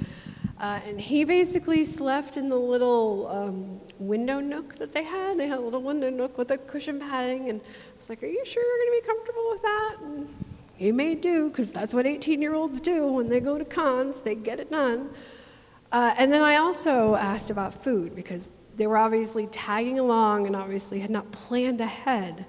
And he basically slept in the little window nook that they had. They had a little window nook with a cushion padding, and I was like, "Are you sure you're going to be comfortable with that?" And he may do, because that's what 18-year-olds do when they go to cons. They get it done. And then I also asked about food, because they were obviously tagging along and obviously had not planned ahead.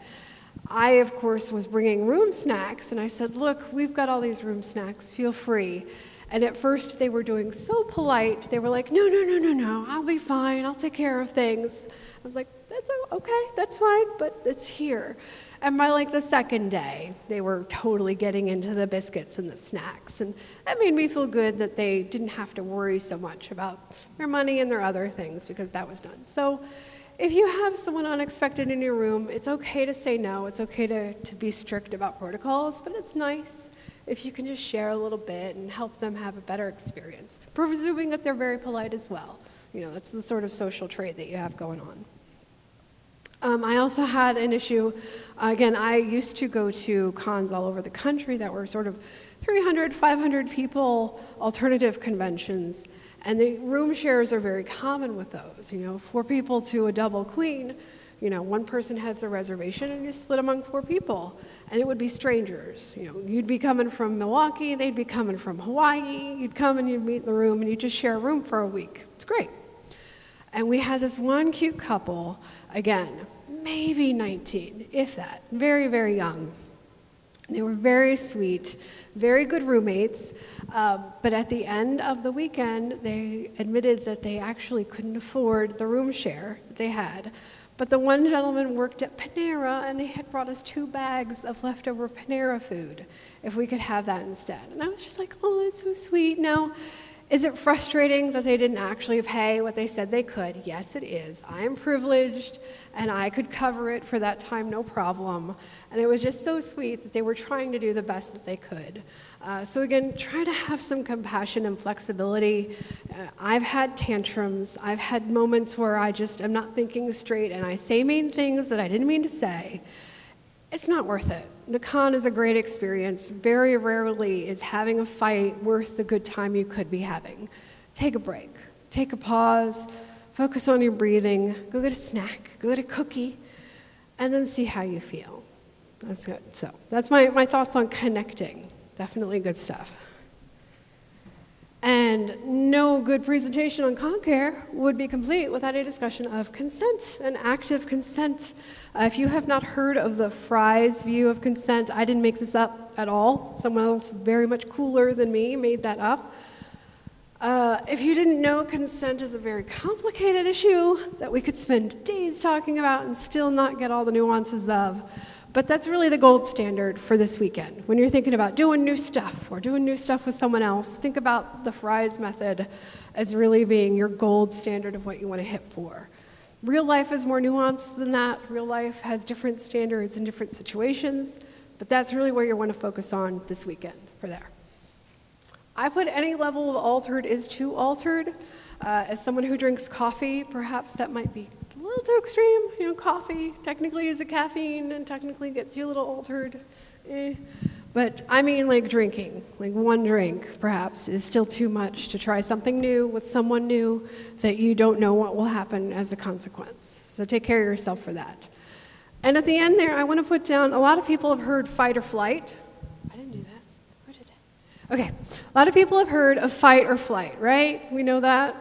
I, of course, was bringing room snacks, and I said, "Look, we've got all these room snacks. Feel free." And at first, they were doing so polite. They were like, no, I'll be fine. I'll take care of things. I was like, "That's okay. That's fine, but it's here." And by the second day, they were totally getting into the biscuits and the snacks. And that made me feel good that they didn't have to worry so much about their money and their other things, because that was done. So if you have someone unexpected in your room, it's okay to say no. It's okay to be strict about protocols, but it's nice if you can just share a little bit and help them have a better experience, presuming that they're very polite as well. That's the sort of social trait that you have going on. I also had an issue. Again, I used to go to cons all over the country that were sort of 300, 500 people alternative conventions, and the room shares are very common with those. 4 people to a double queen. One person has the reservation, and you split among 4 people, and it would be strangers. You'd be coming from Milwaukee, they'd be coming from Hawaii. You'd come and you'd meet in the room, and you'd just share a room for a week. It's great. And we had this one cute couple, again, maybe 19, if that, very, very young. They were very sweet, very good roommates, but at the end of the weekend, they admitted that they actually couldn't afford the room share that they had. But the one gentleman worked at Panera, and they had brought us 2 bags of leftover Panera food, if we could have that instead. And I was just like, "Oh, that's so sweet." Now, is it frustrating that they didn't actually pay what they said they could? Yes, it is. I am privileged, and I could cover it for that time, no problem. And it was just so sweet that they were trying to do the best that they could. So again, try to have some compassion and flexibility. I've had tantrums. I've had moments where I'm not thinking straight, and I say mean things that I didn't mean to say. It's not worth it. The con is a great experience. Very rarely is having a fight worth the good time you could be having. Take a break. Take a pause. Focus on your breathing. Go get a snack. Go get a cookie. And then see how you feel. That's good. So that's my thoughts on connecting. Definitely good stuff. And no good presentation on con care would be complete without a discussion of consent and active consent. If you have not heard of the Fry's view of consent, I didn't make this up at all. Someone else very much cooler than me made that up. If you didn't know, consent is a very complicated issue that we could spend days talking about and still not get all the nuances of. But that's really the gold standard for this weekend. When you're thinking about doing new stuff or doing new stuff with someone else, think about the Fry's method as really being your gold standard of what you want to hit for. Real life is more nuanced than that. Real life has different standards in different situations, but that's really where you want to focus on this weekend for there. I put any level of altered is too altered. As someone who drinks coffee, perhaps that might be a little too extreme. You know, coffee technically is a caffeine and technically gets you a little altered. But I mean like drinking, like one drink perhaps is still too much to try something new with someone new that you don't know what will happen as the consequence. So take care of yourself for that. And at the end there, I want to put down, a lot of people have heard fight or flight. I didn't do that. Who did that? Okay. A lot of people have heard of fight or flight, right? We know that.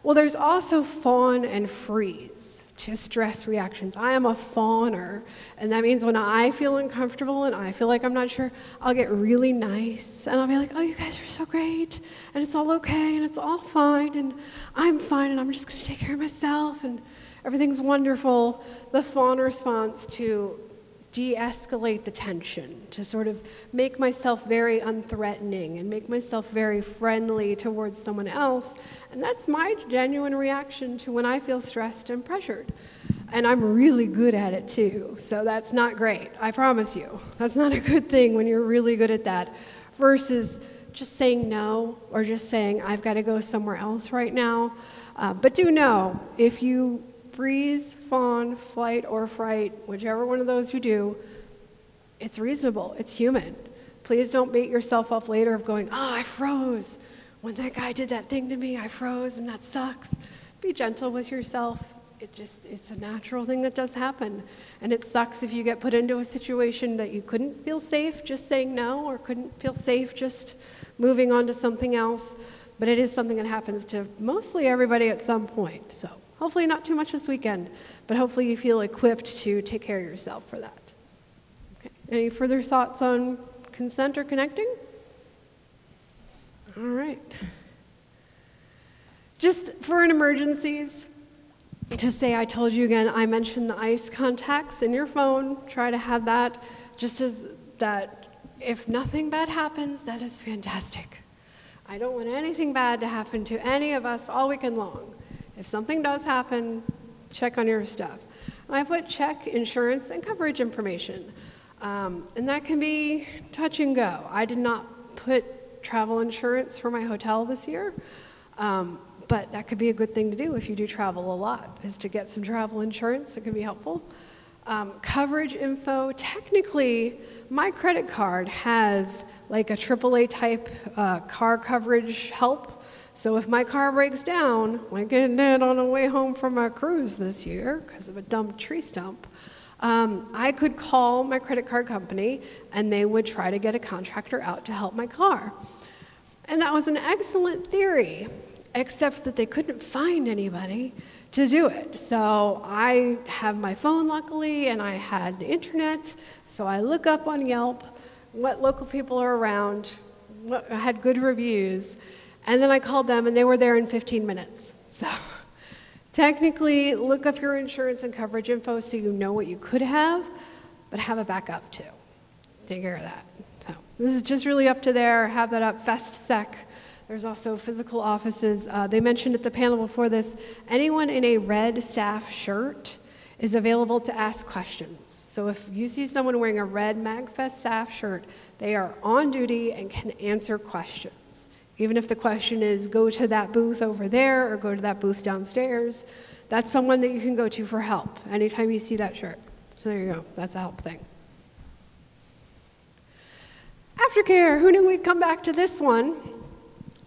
Well, there's also fawn and freeze to stress reactions. I am a fawner, and that means when I feel uncomfortable and I feel like I'm not sure, I'll get really nice, and I'll be like, oh, you guys are so great, and it's all okay, and it's all fine, and I'm fine, and I'm just going to take care of myself, and everything's wonderful. The fawn response to de-escalate the tension, to sort of make myself very unthreatening and make myself very friendly towards someone else. And that's my genuine reaction to when I feel stressed and pressured. And I'm really good at it too, so that's not great, I promise you. That's not a good thing when you're really good at that, versus just saying no or just saying, I've got to go somewhere else right now. But do know, if you freeze, fawn, flight, or fright, whichever one of those you do, it's reasonable. It's human. Please don't beat yourself up later of going, oh, I froze. When that guy did that thing to me, I froze, and that sucks. Be gentle with yourself. It's a natural thing that does happen. And it sucks if you get put into a situation that you couldn't feel safe just saying no, or couldn't feel safe just moving on to something else. But it is something that happens to mostly everybody at some point. So hopefully not too much this weekend, but hopefully you feel equipped to take care of yourself for that. Okay. Any further thoughts on consent or connecting? All right. Just for an emergencies, to say I told you again, I mentioned the ICE contacts in your phone. Try to have that just as that if nothing bad happens, that is fantastic. I don't want anything bad to happen to any of us all weekend long. If something does happen, check on your stuff. And I put check insurance and coverage information. And that can be touch and go. I did not put travel insurance for my hotel this year, but that could be a good thing to do if you do travel a lot, is to get some travel insurance. It can be helpful. Coverage info, technically, my credit card has like a AAA type car coverage help. So if my car breaks down, like it did on the way home from a cruise this year because of a dumb tree stump, I could call my credit card company and they would try to get a contractor out to help my car. And that was an excellent theory, except that they couldn't find anybody to do it. So I have my phone, luckily, and I had the internet, so I look up on Yelp what local people are around, what had good reviews, and then I called them, and they were there in 15 minutes. So technically, look up your insurance and coverage info so you know what you could have, but have a backup too. Take care of that. So this is just really up to there. Have that up. FestSec. There's also physical offices. They mentioned at the panel before this, anyone in a red staff shirt is available to ask questions. So if you see someone wearing a red MAGFest staff shirt, they are on duty and can answer questions. Even if the question is, go to that booth over there or go to that booth downstairs, that's someone that you can go to for help anytime you see that shirt. So there you go. That's a help thing. Aftercare. Who knew we'd come back to this one?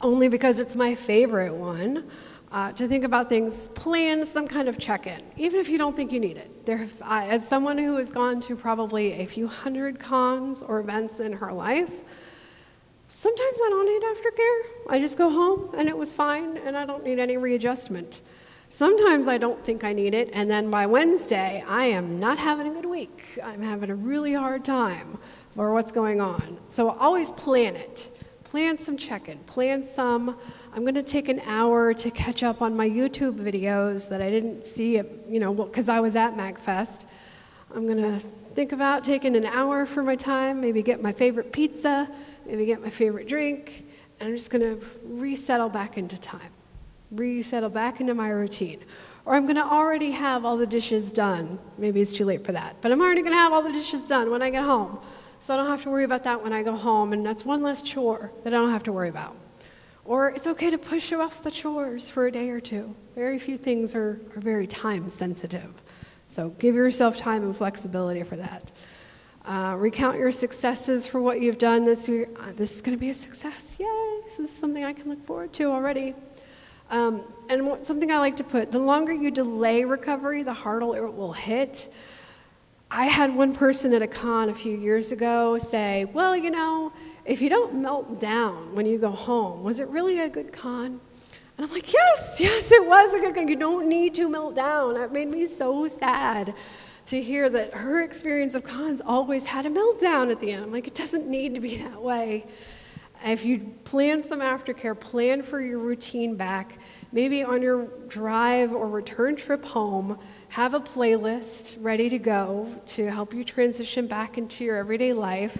Only because it's my favorite one. To think about things, plan some kind of check-in, even if you don't think you need it. As someone who has gone to probably a few hundred cons or events in her life, sometimes I don't need aftercare. I just go home and it was fine and I don't need any readjustment. Sometimes I don't think I need it, and then by Wednesday I am not having a good week. I'm having a really hard time for what's going on. So always plan it. plan some check-in, plan some, I'm going to take an hour to catch up on my YouTube videos that I didn't see, because I was at MAGFest. I'm going to think about taking an hour for my time, maybe get my favorite pizza, maybe get my favorite drink, and I'm just going to resettle back into time, resettle back into my routine. Or I'm going to already have all the dishes done. Maybe it's too late for that, but I'm already going to have all the dishes done when I get home. So I don't have to worry about that when I go home, and that's one less chore that I don't have to worry about. Or it's okay to push off the chores for a day or two. Very few things are very time sensitive. So give yourself time and flexibility for that. Recount your successes for what you've done this year. This is going to be a success. Yay! This is something I can look forward to already. And something I like to put, the longer you delay recovery, the harder it will hit. I had one person at a con a few years ago say, well, if you don't melt down when you go home, was it really a good con? And I'm like, yes, it was a good con. You don't need to melt down. That made me so sad to hear that her experience of cons always had a meltdown at the end. I'm like, it doesn't need to be that way. If you plan some aftercare, plan for your routine back. Maybe on your drive or return trip home, have a playlist ready to go to help you transition back into your everyday life.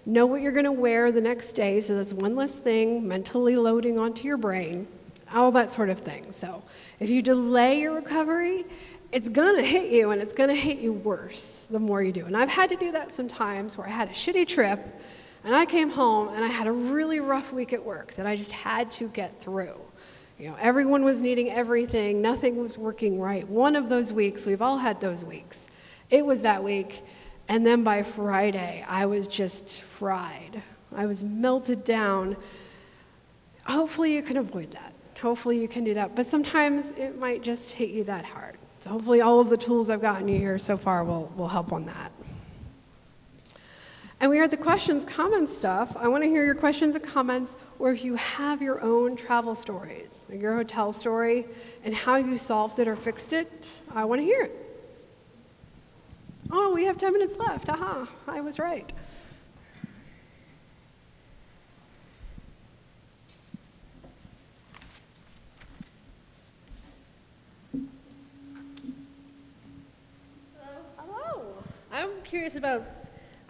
Know what you're going to wear the next day, so that's one less thing mentally loading onto your brain, all that sort of thing. So if you delay your recovery, it's going to hit you, and it's going to hit you worse the more you do. And I've had to do that sometimes where I had a shitty trip, and I came home, and I had a really rough week at work that I just had to get through. Everyone was needing everything. Nothing was working right. One of those weeks, we've all had those weeks. It was that week. And then by Friday, I was just fried. I was melted down. Hopefully you can avoid that. Hopefully you can do that. But sometimes it might just hit you that hard. So hopefully all of the tools I've gotten you here so far will help on that. And we are at the questions, comments stuff. I want to hear your questions and comments, or if you have your own travel stories, like your hotel story, and how you solved it or fixed it. I want to hear it. Oh, we have 10 minutes left. Aha, I was right. Hello. I'm curious about,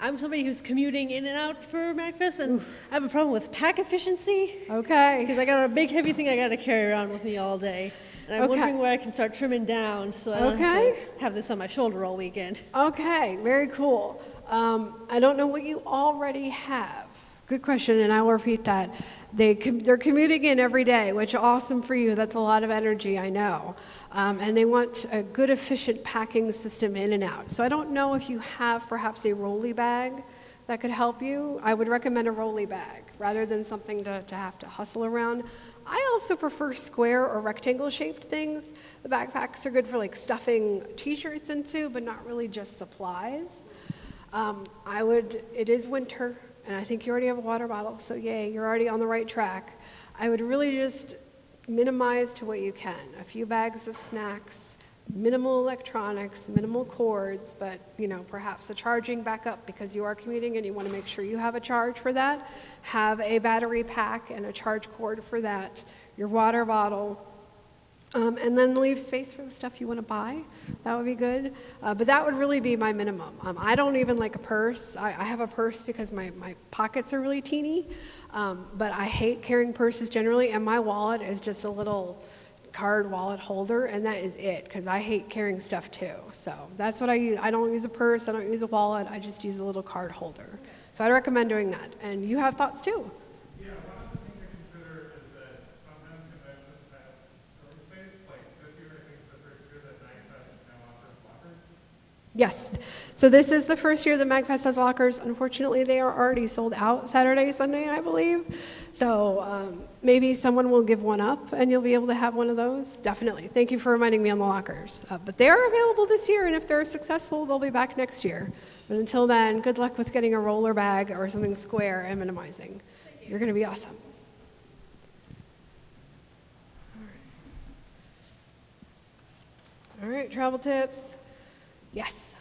I'm somebody who's commuting in and out for MAGFest, and I have a problem with pack efficiency. Okay. Because I got a big heavy thing I got to carry around with me all day. And I'm wondering where I can start trimming down so I don't have to have this on my shoulder all weekend. Okay, very cool. I don't know what you already have. Good question, and I will repeat that. They're commuting in every day, which is awesome for you. That's a lot of energy, I know. And they want a good, efficient packing system in and out. So I don't know if you have perhaps a rolly bag that could help you. I would recommend a rolly bag rather than something to have to hustle around. I also prefer square or rectangle-shaped things. The backpacks are good for like stuffing T-shirts into, but not really just supplies. It is winter, and I think you already have a water bottle, so yay, you're already on the right track. I would really just minimize to what you can. A few bags of snacks, minimal electronics, minimal cords, but perhaps a charging backup because you are commuting and you want to make sure you have a charge for that. Have a battery pack and a charge cord for that. Your water bottle. And then leave space for the stuff you want to buy. That would be good. But that would really be my minimum. I don't even like a purse. I have a purse because my pockets are really teeny. But I hate carrying purses generally, and my wallet is just a little card wallet holder, and that is it, because I hate carrying stuff too. So that's what I use. I don't use a purse. I don't use a wallet. I just use a little card holder. So I'd recommend doing that. And you have thoughts too. Yeah, one of the things to consider is that sometimes conventions have storage space. Like this year, I think is the first year that MAGFest now offers lockers. Yes. So this is the first year that MAGFest has lockers. Unfortunately, they are already sold out Saturday, Sunday, I believe. So maybe someone will give one up and you'll be able to have one of those. Definitely. Thank you for reminding me on the lockers. But they are available this year, and if they're successful, they'll be back next year. But until then, good luck with getting a roller bag or something square and minimizing. You're going to be awesome. All right, travel tips. Yes.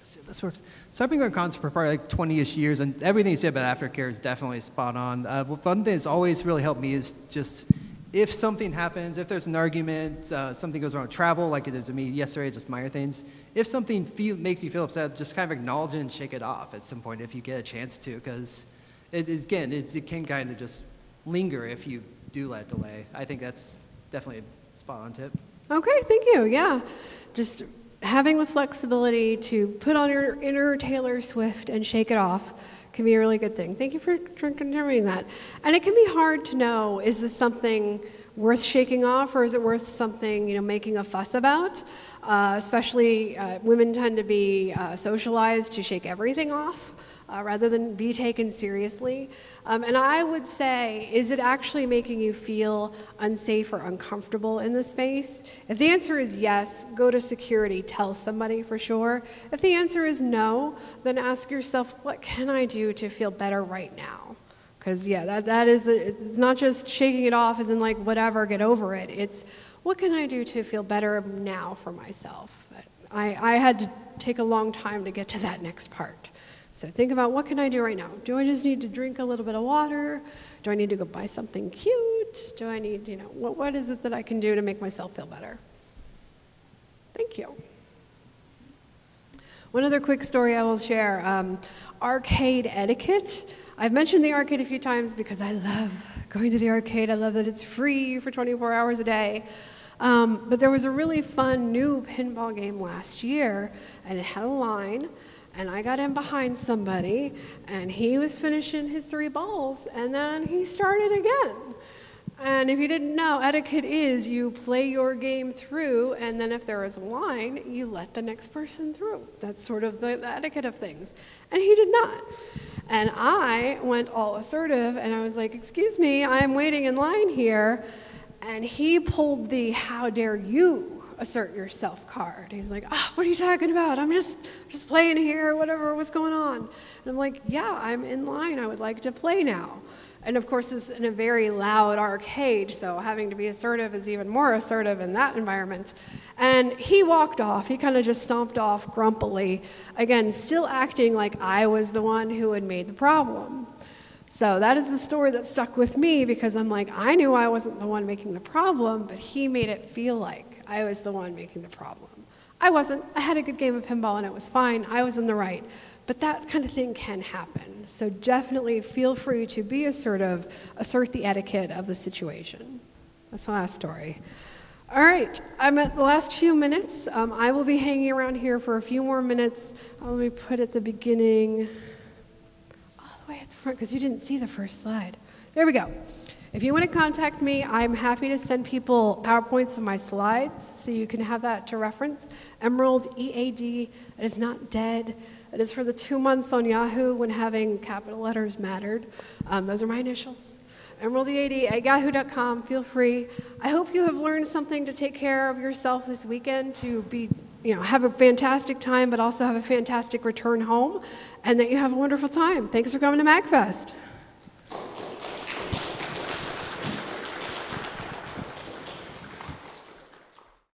see if this works. So I've been going to cons for probably like 20-ish years, and everything you said about aftercare is definitely spot on. One thing that's always really helped me is just if something happens, if there's an argument, something goes wrong with travel, like it did to me yesterday, just minor things. If something makes you feel upset, just kind of acknowledge it and shake it off at some point if you get a chance to, because it can kind of just linger if you do let it delay. I think that's definitely a spot-on tip. Okay, thank you. Yeah, just having the flexibility to put on your inner Taylor Swift and shake it off can be a really good thing. Thank you for confirming that. And it can be hard to know, is this something worth shaking off, or is it worth something, making a fuss about? Especially women tend to be socialized to shake everything off rather than be taken seriously. And I would say, is it actually making you feel unsafe or uncomfortable in the space? If the answer is yes, go to security, tell somebody for sure. If the answer is no, then ask yourself, what can I do to feel better right now? Because, that is it's not just shaking it off as in like, whatever, get over it. It's, what can I do to feel better now for myself? I had to take a long time to get to that next part. So think about, what can I do right now? Do I just need to drink a little bit of water? Do I need to go buy something cute? Do I need, what is it that I can do to make myself feel better? Thank you. One other quick story I will share. Arcade etiquette. I've mentioned the arcade a few times because I love going to the arcade. I love that it's free for 24 hours a day. But there was a really fun new pinball game last year, and it had a line. And I got in behind somebody, and he was finishing his 3 balls, and then he started again. And if you didn't know, etiquette is you play your game through, and then if there is a line, you let the next person through. That's sort of the etiquette of things. And he did not. And I went all assertive, and I was like, excuse me, I'm waiting in line here. And he pulled the how dare you assert yourself card. He's like, what are you talking about? I'm just playing here, whatever, what's going on? And I'm like, yeah, I'm in line. I would like to play now. And of course, it's in a very loud arcade, so having to be assertive is even more assertive in that environment. And he walked off. He kind of just stomped off grumpily, again, still acting like I was the one who had made the problem. So that is the story that stuck with me, because I'm like, I knew I wasn't the one making the problem, but he made it feel like I was the one making the problem. I wasn't. I had a good game of pinball and it was fine. I was in the right. But that kind of thing can happen. So definitely feel free to be assertive, assert the etiquette of the situation. That's my last story. All right, I'm at the last few minutes. I will be hanging around here for a few more minutes. Let me put at the beginning, all the way at the front, because you didn't see the first slide. There we go. If you want to contact me, I'm happy to send people PowerPoints of my slides so you can have that to reference. Emerald EAD, it is not dead. It is for the 2 months on Yahoo when having capital letters mattered. Those are my initials. Emerald EAD at yahoo.com. Feel free. I hope you have learned something to take care of yourself this weekend, to be, have a fantastic time, but also have a fantastic return home, and that you have a wonderful time. Thanks for coming to MAGFest.